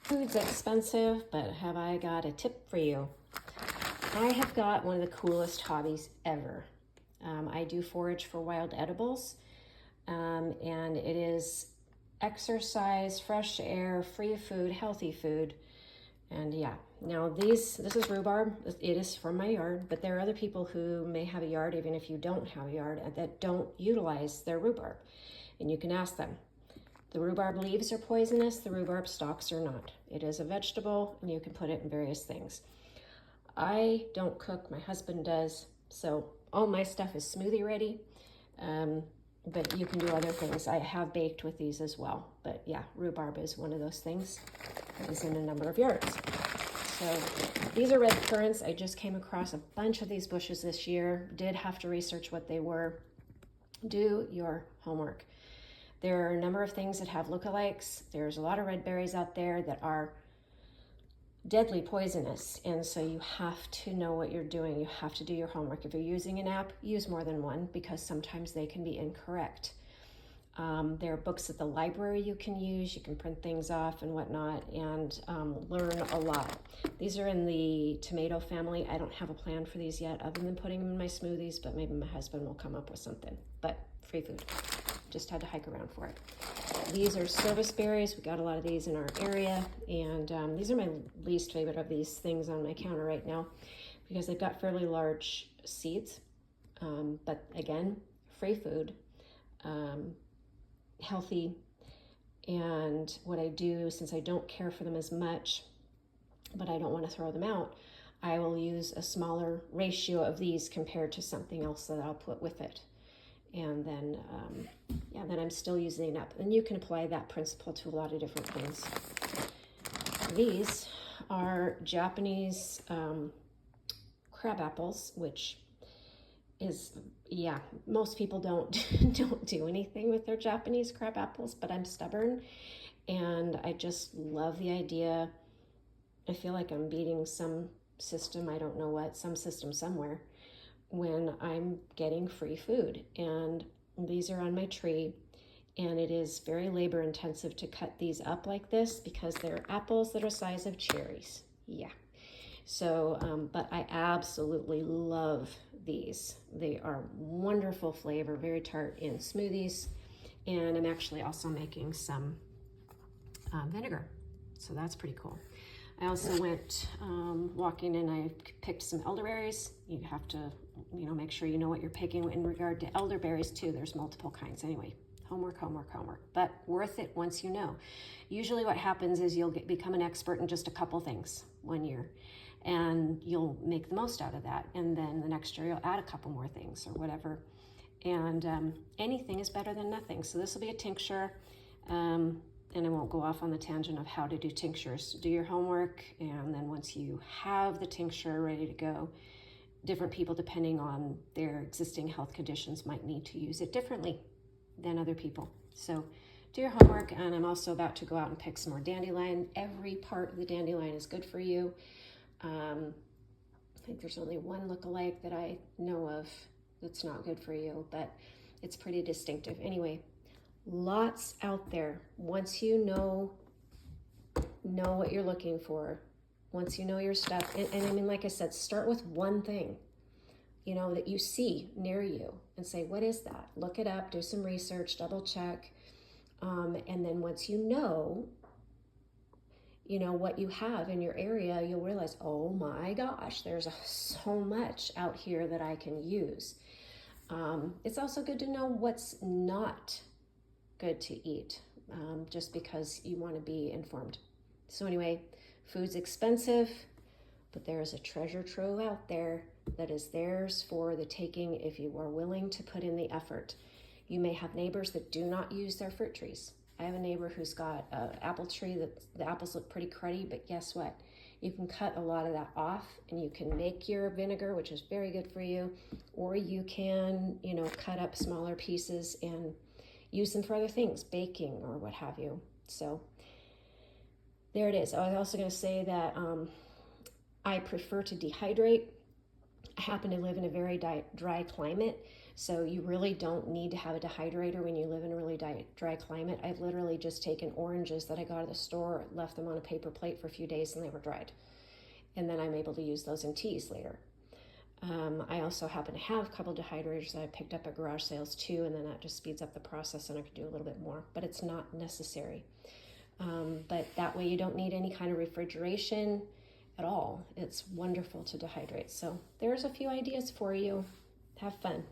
Food's expensive, but have I got a tip for you? I have got one of the coolest hobbies ever. I do forage for wild edibles, and it is exercise, fresh air, free food, healthy food. And yeah, now this is rhubarb. It is from my yard, but there are other people who may have a yard, even if you don't have a yard, that don't utilize their rhubarb. And you can ask them. The rhubarb leaves are poisonous, the rhubarb stalks are not. It is a vegetable, and you can put it in various things. I don't cook, my husband does, so all my stuff is smoothie ready, but you can do other things. I have baked with these as well, but yeah, rhubarb is one of those things that is in a number of yards. So these are red currants. I just came across a bunch of these bushes this year, did have to research what they were. Do your homework. There are a number of things that have lookalikes. There's a lot of red berries out there that are deadly poisonous, and so you have to know what you're doing. You have to do your homework. If you're using an app, use more than one, because sometimes they can be incorrect. There are books at the library you can use. You can print things off and whatnot, and learn a lot. These are in the tomato family. I don't have a plan for these yet other than putting them in my smoothies, but maybe my husband will come up with something. But free food. Just had to hike around for it. These are service berries. We got a lot of these in our area, and these are my least favorite of these things on my counter right now because they've got fairly large seeds. But again, free food, healthy, and what I do, since I don't care for them as much, but I don't want to throw them out, I will use a smaller ratio of these compared to something else that I'll put with it. And then, then I'm still using it up. And you can apply that principle to a lot of different things. These are Japanese crab apples, which is, yeah, most people don't do anything with their Japanese crab apples, but I'm stubborn, and I just love the idea. I feel like I'm beating some system, I don't know what, some system somewhere, when I'm getting free food. And these are on my tree, and it is very labor intensive to cut these up like this because they're apples that are the size of cherries. Yeah. So, but I absolutely love these. They are wonderful flavor, very tart in smoothies. And I'm actually also making some vinegar. So that's pretty cool. I also went walking and I picked some elderberries. You have to, make sure you know what you're picking in regard to elderberries too. There's multiple kinds. Anyway, homework, but worth it once you know. Usually what happens is you'll become an expert in just a couple things one year, and you'll make the most out of that. And then the next year you'll add a couple more things or whatever. And anything is better than nothing. So this will be a tincture. And I won't go off on the tangent of how to do tinctures. Do your homework, and then once you have the tincture ready to go, different people, depending on their existing health conditions, might need to use it differently than other people. So do your homework, and I'm also about to go out and pick some more dandelion. Every part of the dandelion is good for you. I think there's only one lookalike that I know of that's not good for you, but it's pretty distinctive. Anyway, lots out there. Once you know what you're looking for, once you know your stuff, and I mean, like I said, start with one thing, that you see near you and say, what is that? Look it up, do some research, double check. And then once you know what you have in your area, you'll realize, oh my gosh, there's so much out here that I can use. It's also good to know what's not good to eat, just because you want to be informed. So anyway, food's expensive, but there is a treasure trove out there that is theirs for the taking if you are willing to put in the effort. You may have neighbors that do not use their fruit trees. I have a neighbor who's got an apple tree that the apples look pretty cruddy, but guess what? You can cut a lot of that off, and you can make your vinegar, which is very good for you, or you can, cut up smaller pieces and use them for other things, baking or what have you. So there it is. I was also going to say that I prefer to dehydrate. I happen to live in a very dry climate, so you really don't need to have a dehydrator when you live in a really dry climate. I've literally just taken oranges that I got at the store, left them on a paper plate for a few days, and they were dried. And then I'm able to use those in teas later. I also happen to have a couple dehydrators that I picked up at garage sales too, and then that just speeds up the process and I can do a little bit more, but it's not necessary. But that way you don't need any kind of refrigeration at all. It's wonderful to dehydrate. So there's a few ideas for you. Have fun.